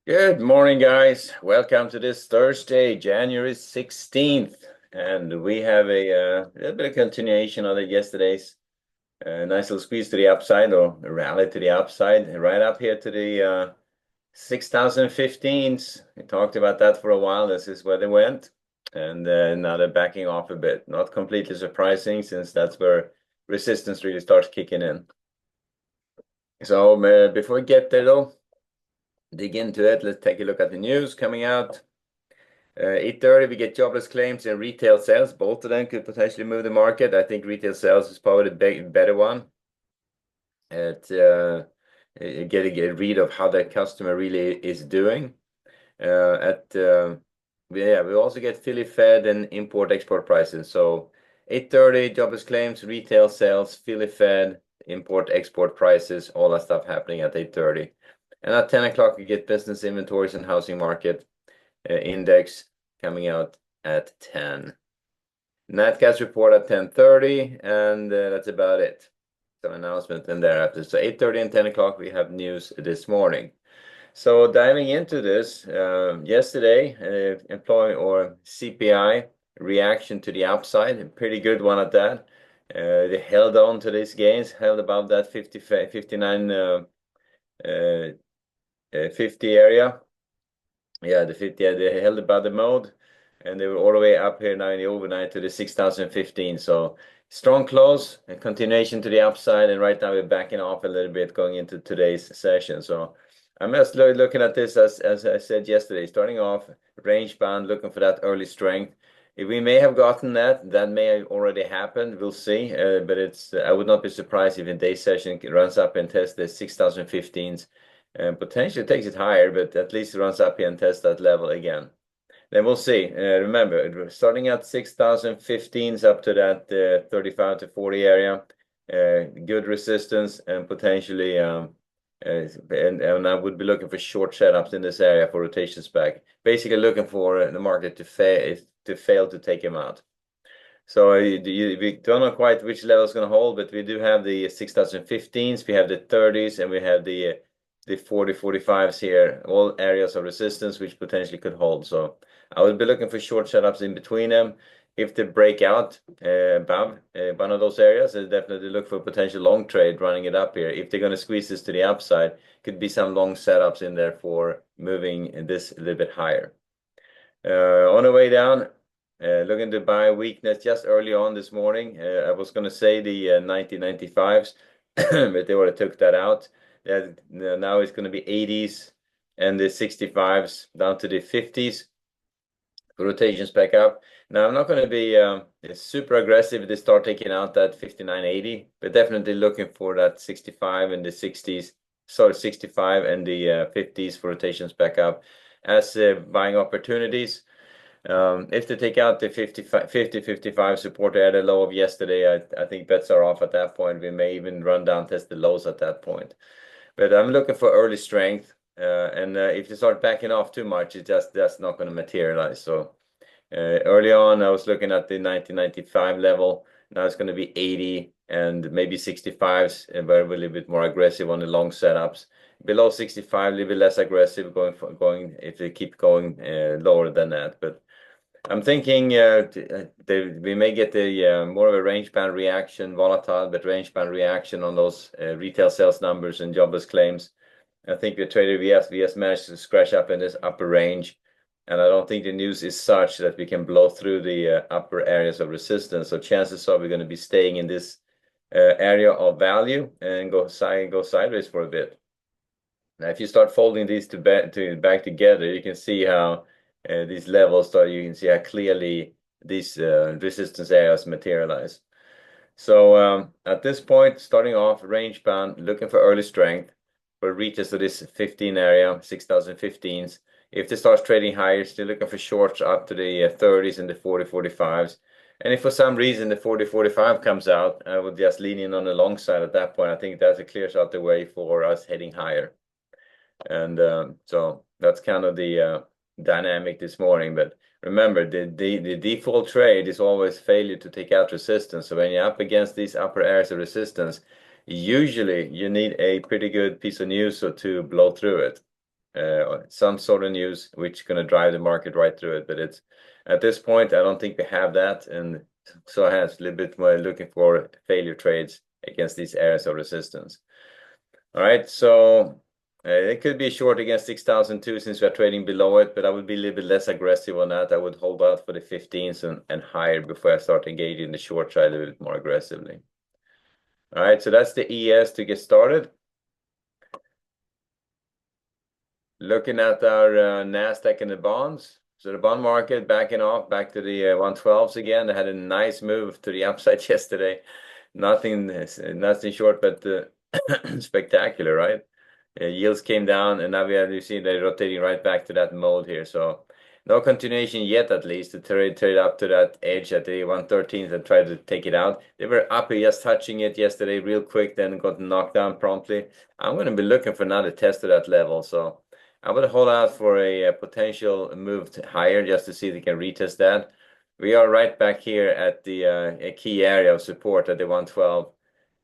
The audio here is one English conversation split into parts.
Good morning, guys. Welcome to this Thursday, January 16th. And we have a little bit of continuation of yesterday's nice little squeeze to the upside or a rally to the upside, right up here to the 6015s. We talked about that for a while. This is where they went. And now they're backing off a bit. Not completely surprising since that's where resistance really starts kicking in. So before we get there, though, dig into it. Let's take a look at the news coming out. 8:30, we get jobless claims and retail sales. Both of them could potentially move the market. I think retail sales is probably the better one. Get a read of how the customer really is doing. We also get Philly Fed and import-export prices. So 8:30, jobless claims, retail sales, Philly Fed, import-export prices, all that stuff happening at 8:30. And at 10 o'clock, we get business inventories and housing market index coming out at 10. Nightcast report at 10:30, and that's about it. So announcement and thereafter. So 8:30 and 10 o'clock, we have news this morning. So diving into this, yesterday, employee or CPI reaction to the upside, a pretty good one at that. They held on to these gains, held above that 59 50 area. Yeah, the 50, they held above the mode, and they were all the way up here now in the overnight to the 6015. So strong close and continuation to the upside, and right now we're backing off a little bit going into today's session. So I'm just looking at this as I said yesterday, starting off range bound, looking for that early strength. If we may have gotten that may have already happened. We'll see. But I would not be surprised if in day session it runs up and tests the 6015s and potentially takes it higher, but at least it runs up here and tests that level again. Then we'll see. Remember, starting at 6015s up to that 35 to 40 area, good resistance and potentially, and I would be looking for short setups in this area for rotations back. Basically looking for the market to fail to take him out. So we don't know quite which level is going to hold, but we do have the 6015s, we have the 30s, and we have the 40, 45s here, all areas of resistance which potentially could hold. So I would be looking for short setups in between them. If they break out above one of those areas, I definitely look for potential long trade running it up here. If they're going to squeeze this to the upside, could be some long setups in there for moving this a little bit higher. On the way down, looking to buy weakness just early on this morning. I was going to say the 1995s, but they already took that out. Now it's going to be 80s and the 65s down to the 50s. Rotations back up. Now I'm not going to be super aggressive if they start taking out that 59.80, but definitely looking for that 65 and the 60s. Sorry, 65 and the 50s for rotations back up as buying opportunities. If they take out the 50-55 support at the low of yesterday, I think bets are off at that point. We may even run down, test the lows at that point. But I'm looking for early strength. And if you start backing off too much, that's not going to materialize. So early on, I was looking at the 1995 level. Now it's going to be 80 and maybe 65s, but a little bit more aggressive on the long setups. Below 65, a little bit less aggressive going if they keep going lower than that. But I'm thinking we may get a more of a range band reaction, volatile, but range band reaction on those retail sales numbers and jobless claims. I think the trader VS managed to scratch up in this upper range, and I don't think the news is such that we can blow through the upper areas of resistance. So chances are we're going to be staying in this area of value and go sideways for a bit. Now, if you start folding these back together, you can see how these levels start. You can see how clearly these resistance areas materialize. So at this point, starting off range bound, looking for early strength for reaches to this 15 area, 6015s. If they start trading higher, still looking for shorts up to the 30s and the 40-45s. And if for some reason the 40-45 comes out, I would just lean in on the long side at that point. I think that clears out the way for us heading higher. And so that's kind of the dynamic this morning. But remember, the default trade is always failure to take out resistance. So when you're up against these upper areas of resistance, usually you need a pretty good piece of news or to blow through it. some sort of news which is going to drive the market right through it. But it's at this point, I don't think we have that, and so I have a little bit more looking for failure trades against these areas of resistance. All right, so it could be short against 6,002 since we're trading below it, but I would be a little bit less aggressive on that. I would hold out for the 15s and higher before I start engaging the short side a little bit more aggressively. All right, so that's the ES to get started. Looking at our NASDAQ and the bonds. So the bond market backing off back to the 112s again. They had a nice move to the upside yesterday. Nothing short, but spectacular, right? Yields came down, and now you see they're rotating right back to that mode here. So no continuation yet, at least. To trade up to that edge at the 113th and try to take it out. They were up just touching it yesterday real quick, then got knocked down promptly. I'm going to be looking for another test of that level. So I would hold out for a potential move higher just to see if they can retest that. We are right back here at the a key area of support at the 112.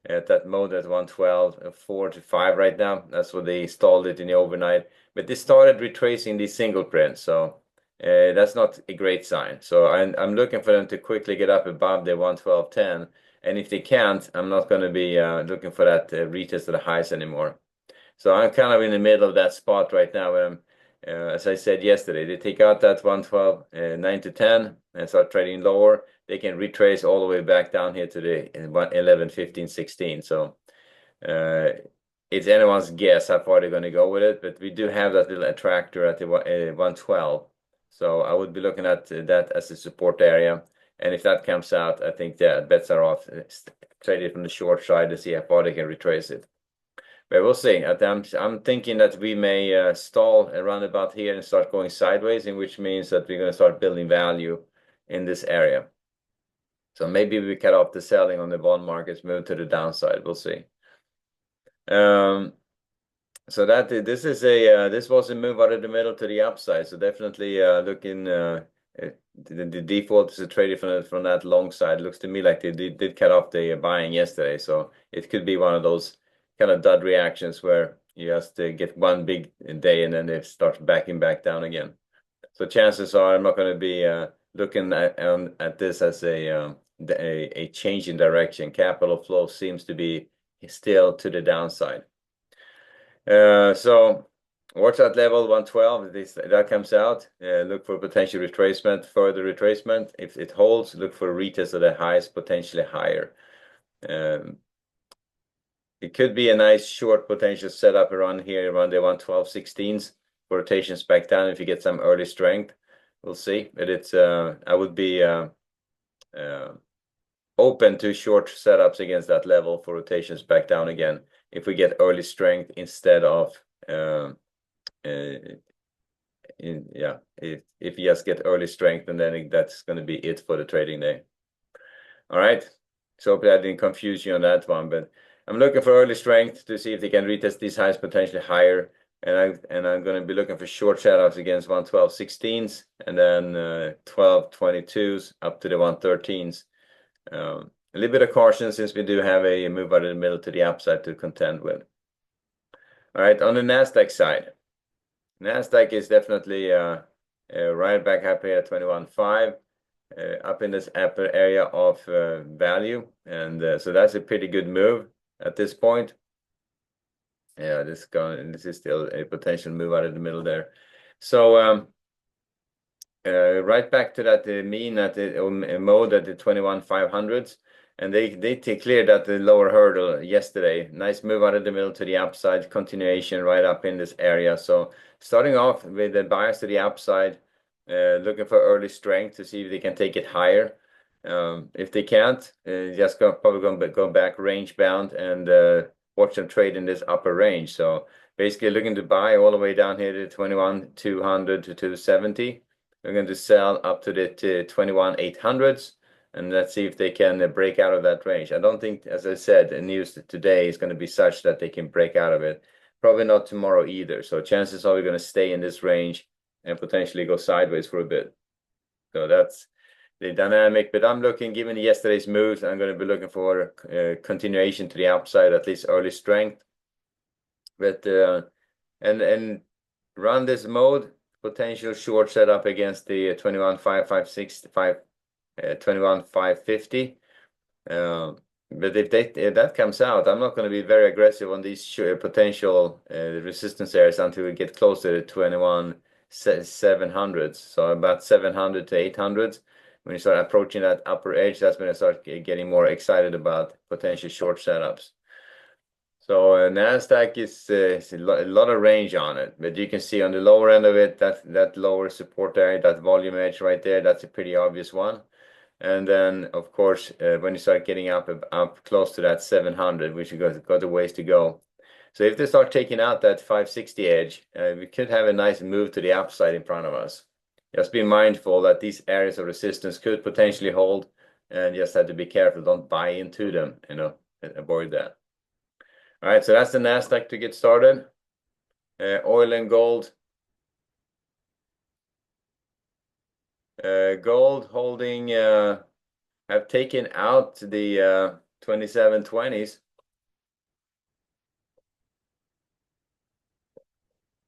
At that mode at 112, 4 to 5 right now. That's what they stalled it in the overnight. But they started retracing the single print, so that's not a great sign. So I'm looking for them to quickly get up above the 112.10. And if they can't, I'm not going to be looking for that retest of the highs anymore. So I'm kind of in the middle of that spot right now where I'm, as I said yesterday, they take out that 112, 9 to 10 and start trading lower. They can retrace all the way back down here to the 11, 15, 16. So it's anyone's guess how far they're going to go with it. But we do have that little attractor at the 112. So I would be looking at that as a support area. And if that comes out, I think that bets are off. Trade it from the short side to see how far they can retrace it. But we'll see. I'm thinking that we may stall around about here and start going sideways, in which means that we're going to start building value in this area. So maybe we cut off the selling on the bond markets, move to the downside. We'll see. So that this was a move out of the middle to the upside. So definitely looking the default is a trade from that long side. Looks to me like they did cut off the buying yesterday. So it could be one of those kind of dud reactions where you just get one big day and then they start backing back down again. So chances are I'm not going to be looking at this as a change in direction. Capital flow seems to be still to the downside. So watch that level 112. That comes out. Look for potential retracement, further retracement. If it holds, look for a retest of the highs, potentially higher. It could be a nice short potential setup around here, around the 112.16s. Rotations back down if you get some early strength. We'll see. But it's I would be open to short setups against that level for rotations back down again if we get early strength instead of if you just get early strength, and then that's going to be it for the trading day. All right. So hopefully I didn't confuse you on that one, but I'm looking for early strength to see if they can retest these highs potentially higher. And I'm going to be looking for short setups against 112.16s and then 12.22s up to the 113s. A little bit of caution since we do have a move out of the middle to the upside to contend with. All right, on the NASDAQ side, NASDAQ is definitely right back up here at 21.5, up in this upper area of value. And so that's a pretty good move at this point. Yeah, this is still a potential move out of the middle there. So right back to that mean at the mode at the 21,500s, and they cleared at the lower hurdle yesterday. Nice move out of the middle to the upside, continuation right up in this area. So starting off with the bias to the upside, looking for early strength to see if they can take it higher. If they can't, just probably going to go back range bound and watch them trade in this upper range. So basically looking to buy all the way down here to 21,200 to 270. We're going to sell up to the 21,800s, and let's see if they can break out of that range. I don't think, as I said, the news today is going to be such that they can break out of it. Probably not tomorrow either. So chances are we're going to stay in this range and potentially go sideways for a bit. So that's the dynamic. But I'm looking, given yesterday's moves, I'm going to be looking for continuation to the upside, at least early strength. But and run this mode, potential short setup against the 21,550. But if that comes out, I'm not going to be very aggressive on these potential resistance areas until we get closer to 21,700s. So about 700 to 800s. When you start approaching that upper edge, that's when I start getting more excited about potential short setups. So Nasdaq is a lot of range on it, but you can see on the lower end of it, that lower support area, that volume edge right there, that's a pretty obvious one. And then, of course, when you start getting up close to that 700, which got a ways to go. So if they start taking out that 560 edge, we could have a nice move to the upside in front of us. Just be mindful that these areas of resistance could potentially hold, and just have to be careful. Don't buy into them, avoid that. All right, so that's the Nasdaq to get started. Oil and gold. Gold holding have taken out the 2720s.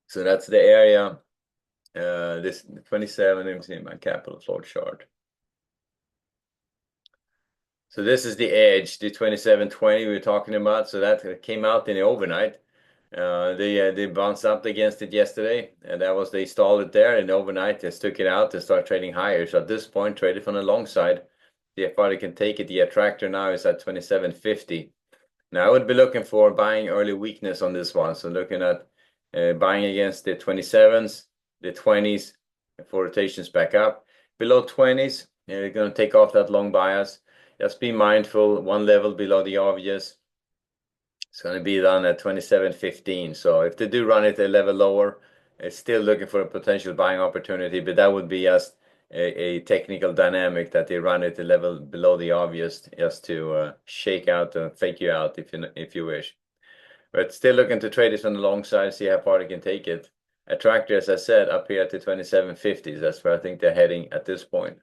So that's the area. This 27, let me see my capital flow chart. So this is the edge, the 2720 we were talking about. So that came out in the overnight. They bounced up against it yesterday, and they stalled it there, and overnight they took it out and start trading higher. So at this point, traded from the long side. See how far they can take it. The attractor now is at 2750. Now I would be looking for buying early weakness on this one. So looking at buying against the 27s, the 20s for rotations back up. Below 20s, they're going to take off that long bias. Just be mindful, one level below the obvious. It's going to be done at 27.15. So if they do run it a level lower, it's still looking for a potential buying opportunity, but that would be just a technical dynamic that they run it a level below the obvious just to shake out and fake you out if you wish. But still looking to trade it on the long side, see how far they can take it. Attractor, as I said, up here at the 27.50s. That's where I think they're heading at this point.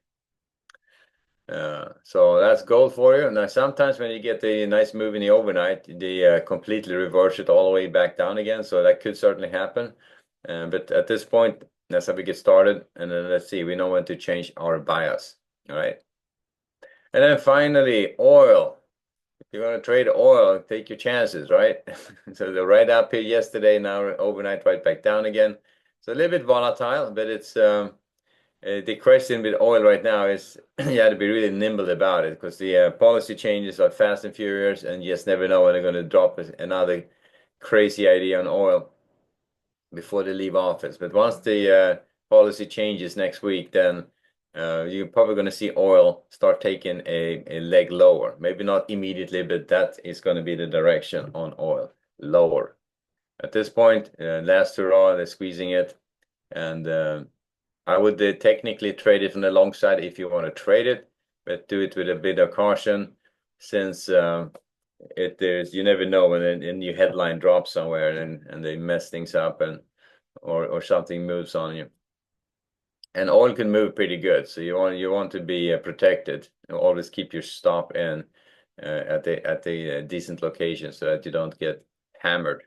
So that's gold for you. Now, sometimes when you get the nice move in the overnight, they completely reverse it all the way back down again. So that could certainly happen. But at this point, that's how we get started. And then let's see, we know when to change our bias. All right. And then finally, oil. If you're going to trade oil, take your chances, right? So they're right up here yesterday, now overnight right back down again. So a little bit volatile, but it's the question with oil right now is you have to be really nimble about it because the policy changes are fast and furious, and you just never know when they're going to drop another crazy idea on oil before they leave office. But once the policy changes next week, then you're probably going to see oil start taking a leg lower. Maybe not immediately, but that is going to be the direction on oil, lower. At this point, last hurrah, they're squeezing it, and I would technically trade it on the long side if you want to trade it, but do it with a bit of caution since you never know when a new headline drops somewhere and they mess things up or something moves on you. And oil can move pretty good, so you want to be protected. Always keep your stop in at the decent location so that you don't get hammered.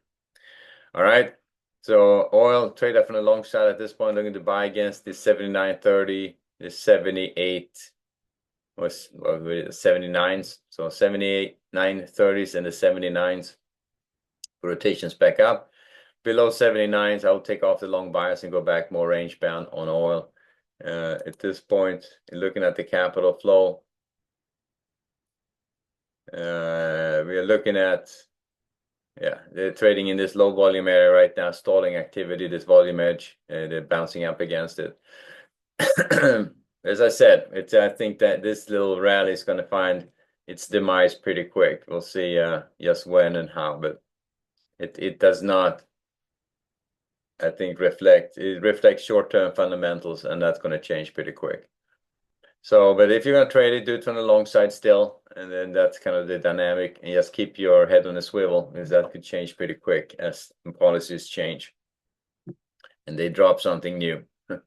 All right. So oil trade up on the long side at this point. I'm going to buy against the 79.30, the 78 was 79s. So 78, 930s and the 79s. Rotations back up. Below 79s, I'll take off the long bias and go back more range bound on oil. At this point, looking at the capital flow, we are looking at they're trading in this low volume area right now, stalling activity, this volume edge, they're bouncing up against it. As I said, I think that this little rally is going to find its demise pretty quick. We'll see just when and how, but it does not, I think, it reflects short-term fundamentals, and that's going to change pretty quick. So, but if you're going to trade it, do it on the long side still, and then that's kind of the dynamic, and just keep your head on a swivel, because that could change pretty quick as policies change and they drop something new. All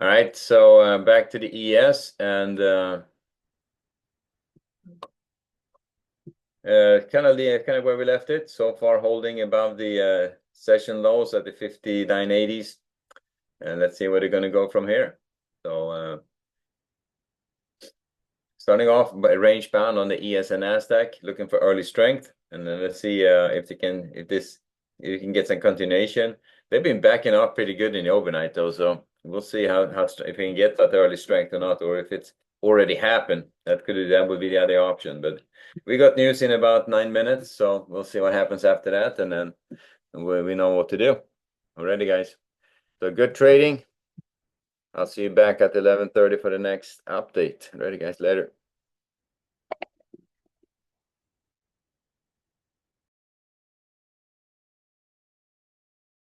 right, so back to the ES, and kind of where we left it so far, holding above the session lows at the 59.80s, and let's see where they're going to go from here. So starting off by range bound on the ES and Nasdaq, looking for early strength, and then let's see if you can get some continuation. They've been backing off pretty good in the overnight though, so we'll see how if we can get that early strength or not, or if it's already happened. That would be the other option. But we got news in about 9 minutes, so we'll see what happens after that, and then we know what to do. Alrighty, guys. So good trading. I'll see you back at 11:30 for the next update. Alrighty, guys. Later.